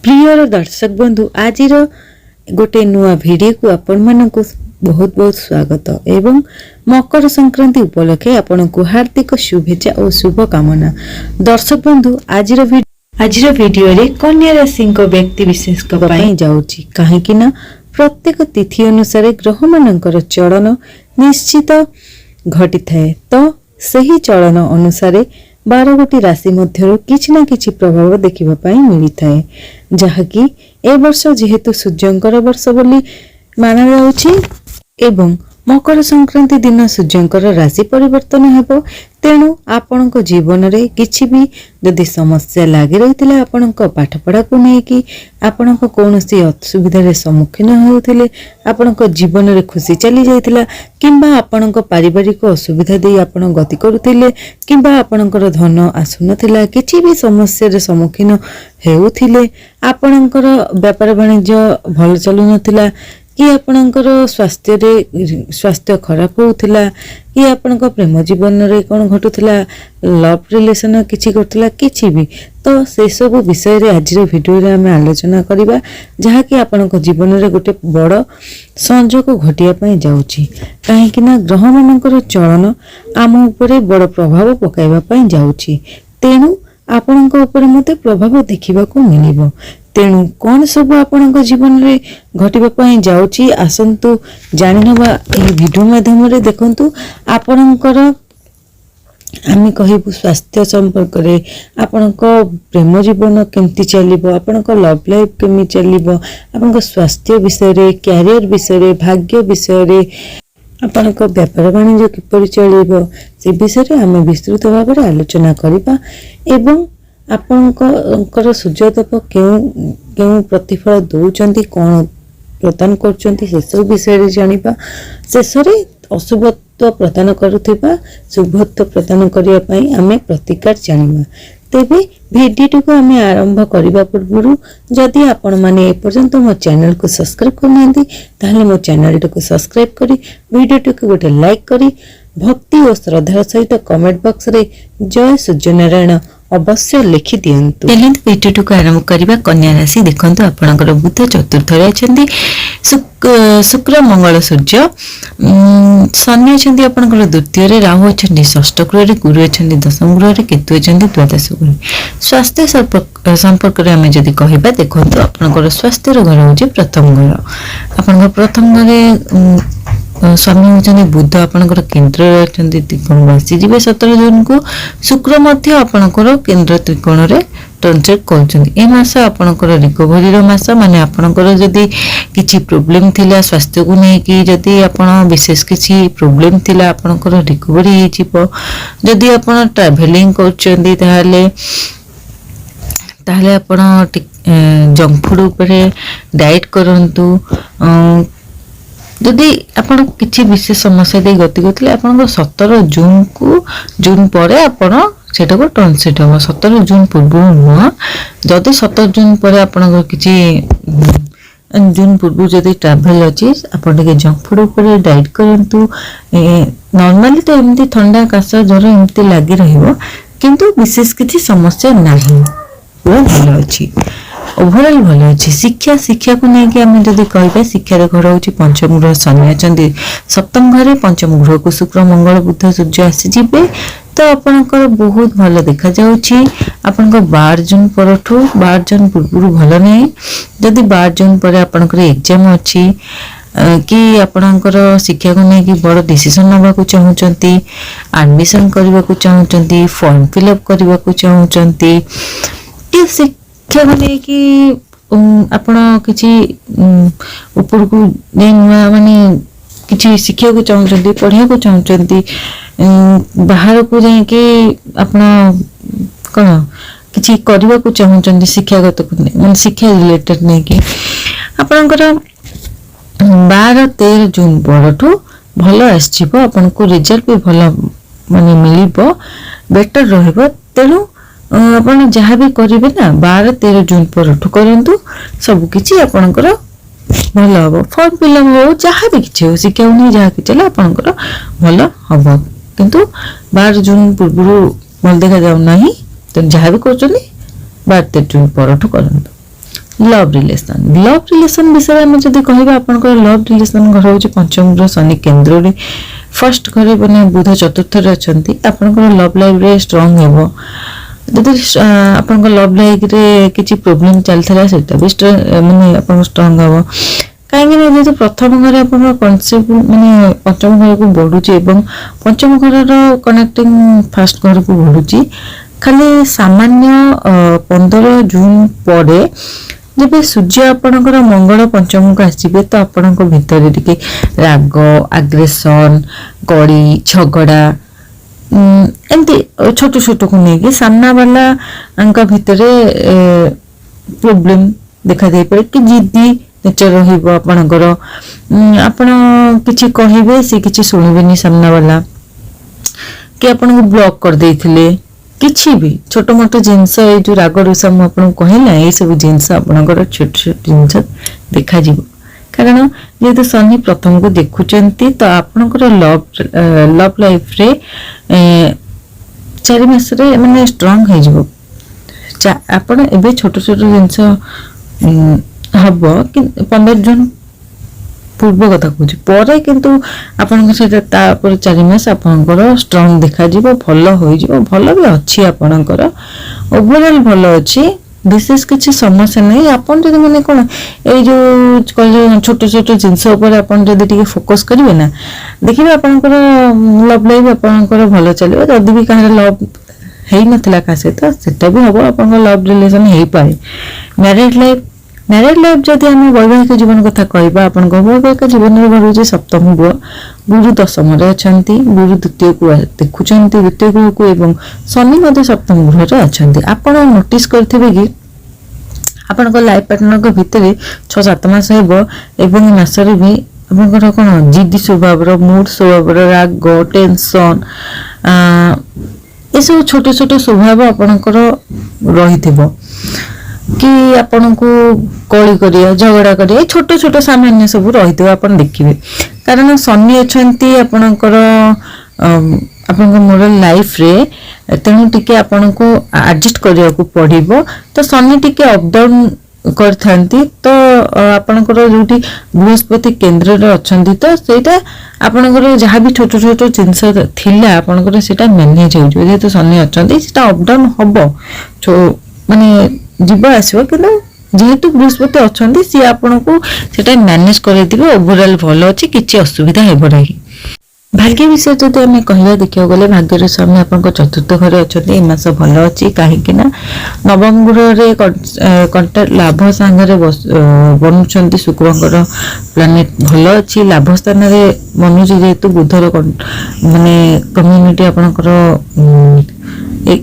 Prior दर्शक बंधु आज गोटे नुआ वीडियो को आपण मानकु बहुत बहुत स्वागत एवं मकर संक्रांति उपलक्षे आपण को हार्दिक शुभेच्छा और शुभ कामना। दर्शक बंधु आज वीडियो रे कन्या राशि व्यक्ति विशेष जाउची काहेकि ना प्रत्येक तिथि अनुसार ग्रह मानकर चलन निश्चित घटी थाए तो सही चलन अनुसार 12 गोटी राशि मध्यरु किछि ना किछि प्रभाव देखिबा पई मिली थाए जहाकी ए वर्ष जेहेतु सूर्यंकर वर्ष बोली माना जाउछि एवं मकर संक्रांति दिन सूर्यंकर राशि परिवर्तन हेबो तेणु आपणक जीवन रे किछि भी यदि समस्या लागि रहितिले आपणक पाठ पढ़ा को नै कि आपणक कोनोसी असुविधा रे सम्मुखीन होउथिले आपणक जीवन रे खुशी चली जाइतिला किंबा आपणक पारिवारिक असुविधा दे आपण गति करूथिले किंबा आपणकर धन आसुनथिला किछि भी समस्या रे सम्मुखीन हेउथिले आपणकर व्यापार वाणिज्य भल चलु नथिला कि आपणकर स्वास्थ्य खराब होउथिला कि आपणक प्रेम जीवन रे कोन घटुथिला लव रिलेशन किछि घटुथिला किछि भी तो से सब विषय रे आज रो वीडियो रे हम आलोचना करिबा जहा कि आपणक जीवन रे गोटे बड़ संजोग घटिया पई जाउची काहे कि ना ग्रह मानकर चलन आम ऊपर बड़ प्रभाव पकाइबा पई जाउची तेनु आपणक ऊपर मते प्रभाव देखिबा को मिलिबो तेणु कौन सब आपणक जीवन रे घटिबा पई जाउची आसंतु जानिनबा ए वीडियो माध्यम रे देखंतु आपणकर आमी कहिबु स्वास्थ्य संपर्क रे आपणक प्रेम जीवन केमती चलिबो आपणक लव लाइफ केमती चलिबो आपणक स्वास्थ्य विषय रे कैरियर विषय रे भाग्य विषय रे आपणक व्यापार वाणिज्य किपरि चलिबो से विषय रे आमे विस्तृत भाव रे आलोचना करिबा एवं आपणकर सूर्यदेव केउ प्रतिफल दौरान कौन प्रदान कर विषय जानिबा शेषरे अशुभत्व प्रदान करुथिबा शुभत्व प्रदान करिया पई आमे प्रतिकार जानिबा तेबे वीडियो को आमे आरंभ करिबा पूर्व जदि आपण माने ए पर्यंत मो चैनल को सब्सक्राइब करनांती ताहले मो चैनल को सब्सक्राइब करी वीडियो को गोटे लाइक करी भक्ति और श्रद्धा सहित कमेंट बॉक्स रे जय सूर्यनारायण अवश्य लिखि दियंतु। वीडियो को आरंभ करिबा कन्या राशि देखंतु आपनकर बुध चतुर्थ रे अछंती शुक्र मंगल सूर्य शनि अछंती आपनकर द्वितीय रे राहु अछंती षष्ठ गृह रे गुरु अछंती दशम गृह रे केतु अछंती द्वादश गृह। स्वास्थ्य संपर्क रे हमें जदि कहिबा देखंतु आपनकर स्वास्थ्य रो घर होची प्रथम घर आपनकर प्रथम घरे स्वामी होचंदी बुध आपनकर केंद्र रे अछंती त्रिकोण राशि जीवे 17 जून को शुक्र मध्य आपनकर केंद्र त्रिकोण रे ट्रांजिट करछंती ए मास आपनकर रिकवरी रो मास माने आपनकर जदी किछि प्रॉब्लम थिला स्वास्थ्य को नै कि जदी आपण विशेष किछि प्रॉब्लम थिला आपनकर रिकवरी हे छिपो जदी आपण ट्रैवलिंग करछंती ताहले आपण जंक फूड ऊपर डाइट करंतु जदि आपण किछि विशेष समस्या दे गति करथिले आपण 17 जून परे आपण सेटा को ट्रांजिट हो 17 जून पूर्व न जदि 17 जून परे आपण किछि जून पूर्व जदि ट्रैवल अछि आपण के जंक फूड ऊपर डाइट करंतु नॉर्मली तो एमती ठंडा काश ज्वर एमती लागि रहइबो किंतु विशेष किछि समस्या नाही वो भलो अछि ओवरऑल भलो अछि शिक्षा को नै कि हम जदि कहबे शिक्षा रे घर होची पंचम गृह शनि अछंती सप्तम घरे पंचम गृह को शुक्र मंगल बुध सूर्य आसी जिबे तो आपनकर बहुत भलो देखा जाउची आपनकर 12 जून परठू 12 जून पूर्व भलो नै जदि 12 जून पर आपनकर एग्जाम अछि कि आपनकर शिक्षा को नै कि बड़ डिसीजन नबा को चाहउचंती एडमिशन करबा को चाहउचंती फॉर्म फिल अप करबा को चाहउचंती कि शिक्षा को नै कि आपण किछि ऊपर को नै माने किछि शिक्षा को चाहउचंती पढ़िया को चाहउचंती बाहर को जाय कि आपण कोन किछि करबा को चाहउचंती शिक्षागत को माने शिक्षा रिलेटेड नै कि आपनकर 12-13 जून परठू भलो आछिबो आपन को रिजल्ट भी भलो माने मिलिबो बेटर रहइबो तेनु आपण जहाँ भी करिवे ना 12-13 जून परठू करंतु सब किछि आपनकर भलो हबो फॉर्म फिलअप हो जहाँ भी किछि हो शिक्षा उनी जहाँ कि चला आपनकर भलो हबो किंतु 12 जून पूर्व भल देखा जाउ नाही तो जहाँ भी करचली 12-13 जून परठू करंतु लव रिलेशन विषय में जब कह आप लव रिलेशन घर हूँ पंचम ग्रह शनि केन्द्र फर्स्ट घर मैंने बुध चतुर्थ अच्छा आपंकर लव लाइफ रे स्ट्रंग हेबो जदि आप लव लाइफ रे किसी प्रोब्लेम चलता से भी माने आप स्ट्रंग हम कहीं जो प्रथम घर आप कनसेप्ट माने पंचम घर को बढ़ुची पंचम घर कनेक्टिंग फास्ट घर को बढ़ुची खाली सामान्य 15 जून पर जब सूर्य आपणकर मंगल पंचम को आसवे तो आपण भितर टिके राग आग्रेसन कड़ी झगड़ा एमती छोट छोट को लेकिन सामना वाला भितर प्रोब्लेम देखा दे पारे कि जिद्दी नेचर रहा आपण किछि कहिबे से किछि सुनिबेनी सामना वाला कि आपण को ब्लॉक कर देथिले किछि भी छोट मोट जिनस ये जो राग रुषा मुझे कहला ये सब जिनस आपंकर छोट छोट जिनस देखा कारण जेहेतु शनि प्रथम को देखुंत तो आपंकर लव लाइफ रे 4 मास माने स्ट्रंग हो आपण एबे छोट छोट जिनस हम कि 15 जून पूर्व कथा कहूँ पर किंतु आपण 4 मास आपंकर स्ट्रंग देखा भल हो भल भी अच्छी आपणकर ओवरऑल भल अच्छी विशेष किसी समस्या नहीं आपन जब मैंने कौन ये जो छोट छोट जिनस जब फोकस करेंगे ना देखिए आपंकर लव लाइफ आपंकर भल चलो जदि भी कह लव है ना क्या सहित भी हम आप लव रिलेशन हो पाए मैरिड लाइफ जदि आम वैवाहिक जीवन कथा कहवा आप वैवाहिक जीवन में बढ़ुचे सप्तम गुह गुरु दशम अच्छा गुरु द्वितीय को देखुं द्वितीय गृह को एवं शनि सप्तम गृह अच्छा आप नोटिस करेंगे कि आपण लाइफ पार्टनर भितर 6-7 मास एवं मासरे भी आपंकर कौन जिद्दी स्वभाव मूड स्वभाव राग टेंशन ये सब छोट छोट स्वभाव आपणकर रही कि आपण को कली करिया झगड़ा करिया छोट छोट सामान्य सब रही आप देखिए कारण शनि अच्छा आपणकर मोर लाइफ रे तेणु टिके आपण को एडजस्ट करिया को पड़िबो तो शनि टिके अप डाउन करथांती तो आपणकर जोटी बृहस्पति केंद्र रे अछंती तो सेटा आपणकर जहाँ भी छोट छोट जिनस थिला आपणकर सेटा मैनेज हो जेहेतु शनि अछंती सेटा अप डाउन हबो माने जीव आसो कि जेहेतु बृहस्पति अच्छा सी आपन को सेटा मैनेज कर ओवरऑल भल अच्छी किसी असुविधा हे ना भाग्य विषय जब आम कह देखा गले भाग्य स्वामी आप चतुर्थ घर अच्छा ये मास भल अच्छी कहीं नवम गृह कंटाक्ट लाभ सांगे बनुंट शुक्रंर प्लानेट भल अच्छी लाभ स्थान बनुची जेहेतु बुधर माने कम्युनिटी आपणकर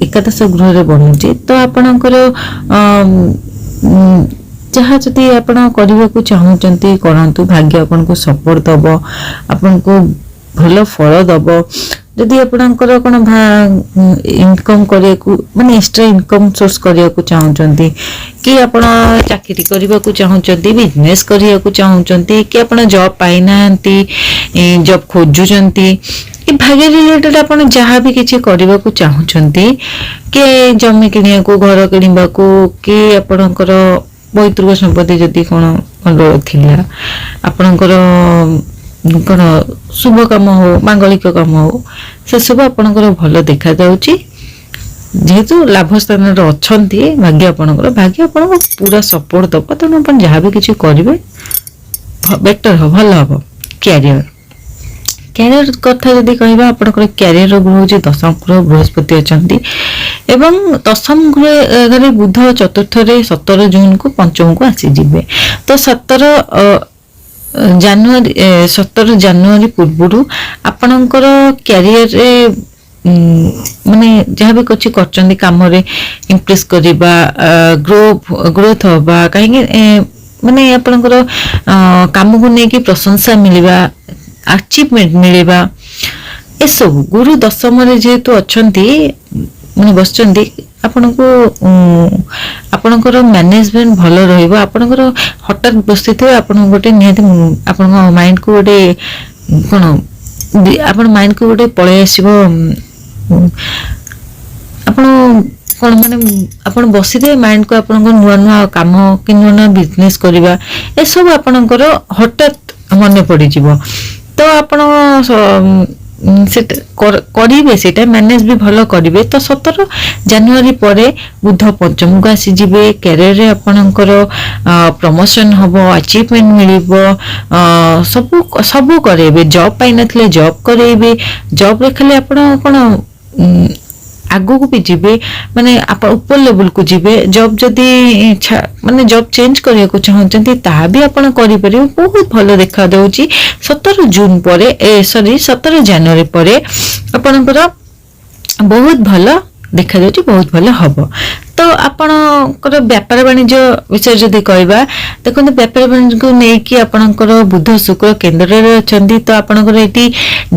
एकादश गृह बनुची तो आपणकर जहाँ जदि आपण करने को चाहूँगी करतु भाग्य आपन को सपोर्ट दब आपन को भल फल दब जदि आपणकर कौन इनकम करने को माने एक्स्ट्रा इनकम सोर्स करने को चाहूँगी कि आपण चाकरी करने को चाहूँगी बिजनेस करने को चाहूँगी कि आपण जॉब पाई ना जॉब खोजुंट कि भाग्य रिलेटेड आप जहाँ भी किसी करने को चाहूँगी कि जमी किणा को घर किणवा को कि आपणकर पैतृक संपत्ति जदि कौन गंडोल थिला आपणकर कौन शुभ काम हो मांगलिक काम हो से सब आपणकर भल देखा जाउची जेहेतु लाभ स्थान अच्छा भाग्य आपणकर भाग्य आपन पूरा सपोर्ट दब तेणु आप जहाँ भी किसी करेंगे बेटर हो भल हम कैरियर कथा जदि कहबा आपनकर कैरियर ग्रह हूँ दशम गृह बृहस्पति अच्छा एवं दशम गृह बुध चतुर्थ 17 जून को पंचम को आसीजे तो 17 जनवरी पूर्व आपणकर कैरियर माने जहाँ भी कुछ कर काम इम्प्रेस करवा ग्रोथ हवा कहीं माने आपणकर काम को लेकिन प्रशंसा मिलवा अचीवमेंट मिलवा ए सब गुरु दशम जेहेतु अच्छा माने बस आपण को आपणकर मैनेजमेंट भल रहिबो आपणकर हठात बसी थे आपण गोटे निहाती आपण माइंड को गोटे कोन आपण माइंड को गोटे पळे आसीबो ଆପଣ କ'ଣ ମାନେ ଆପଣ ବସିଥିବେ ମାଇଣ୍ଡକୁ ଆପଣଙ୍କ ନୂଆ ନୂଆ କାମ କି ନୂଆ ନୂଆ ବିଜନେସ୍ କରିବା ଏସବୁ ଆପଣଙ୍କର ହଠାତ୍ ମନେ ପଡ଼ିଯିବ। ତ ଆପଣ ସେଟା କରିବେ, ସେଇଟା ମ୍ୟାନେଜ ବି ଭଲ କରିବେ। ତ 17 ଜାନୁଆରୀ ପରେ ବୁଧ ପଞ୍ଚମକୁ ଆସିଯିବେ। କ୍ୟାରିୟରରେ ଆପଣଙ୍କର ପ୍ରମୋସନ ହବ, ଆଚିଭମେଣ୍ଟ ମିଳିବ, ସବୁ ସବୁ କରେଇବେ। ଜବ୍ ପାଇନଥିଲେ ଜବ୍ କରେଇବେ। ଜବ୍ରେ ଖାଲି ଆପଣ କ'ଣ ଆଗକୁ ବି ଯିବେ, ମାନେ ଆପଣ ଉପର ଲେବୁଲକୁ ଯିବେ। ଜବ୍ ଯଦି ମାନେ ଜବ୍ ଚେଞ୍ଜ କରିବାକୁ ଚାହୁଁଛନ୍ତି ତାହା ବି ଆପଣ କରିପାରିବେ। ବହୁତ ଭଲ ଦେଖାଯାଉଛି 17 ଜୁନ୍ ପରେ 17 ଜାନୁଆରୀ ପରେ ଆପଣଙ୍କର ବହୁତ ଭଲ ଦେଖାଯାଉଛି, ବହୁତ ଭଲ ହବ। ତ ଆପଣଙ୍କର ବ୍ୟାପାର ବାଣିଜ୍ୟ ବିଷୟରେ ଯଦି କହିବା, ଦେଖନ୍ତୁ ବ୍ୟାପାର ବାଣିଜ୍ୟକୁ ନେଇକି ଆପଣଙ୍କର ବୁଧ ଶୁକ୍ର କେନ୍ଦ୍ରରେ ଅଛନ୍ତି। ତ ଆପଣଙ୍କର ଏଠି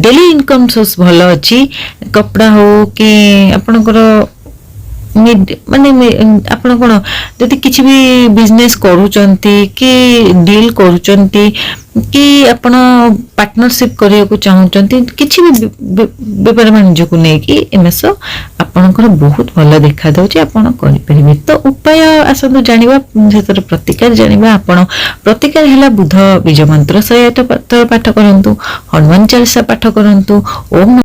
ଡେଲି ଇନକମ୍ ସୋର୍ସ ଭଲ ଅଛି। କପଡ଼ା ହଉ କି ଆପଣଙ୍କର ମାନେ ଆପଣ କ'ଣ ଯଦି କିଛି ବି ବିଜନେସ୍ କରୁଛନ୍ତି କି ଡିଲ୍ କରୁଛନ୍ତି କି ଆପଣ ପାର୍ଟନରସିପ୍ କରିବାକୁ ଚାହୁଁଛନ୍ତି, କିଛି ବି ବେପାର ବାଣିଜ୍ୟକୁ ନେଇକି ଏ ମାସ ଆପଣଙ୍କର ବହୁତ ଭଲ ଦେଖାଯାଉଛି, ଆପଣ କରିପାରିବେ। ତ ଉପାୟ ଆସନ୍ତୁ ଜାଣିବା, ସେଥିରେ ପ୍ରତିକାର ଜାଣିବା। ଆପଣ ପ୍ରତିକାର ହେଲା ବୁଧ ବୀଜ ମନ୍ତ୍ର 108 ପାଠ କରନ୍ତୁ, ହନୁମାନ ଚାଳିଶା ପାଠ କରନ୍ତୁ, ଓମ୍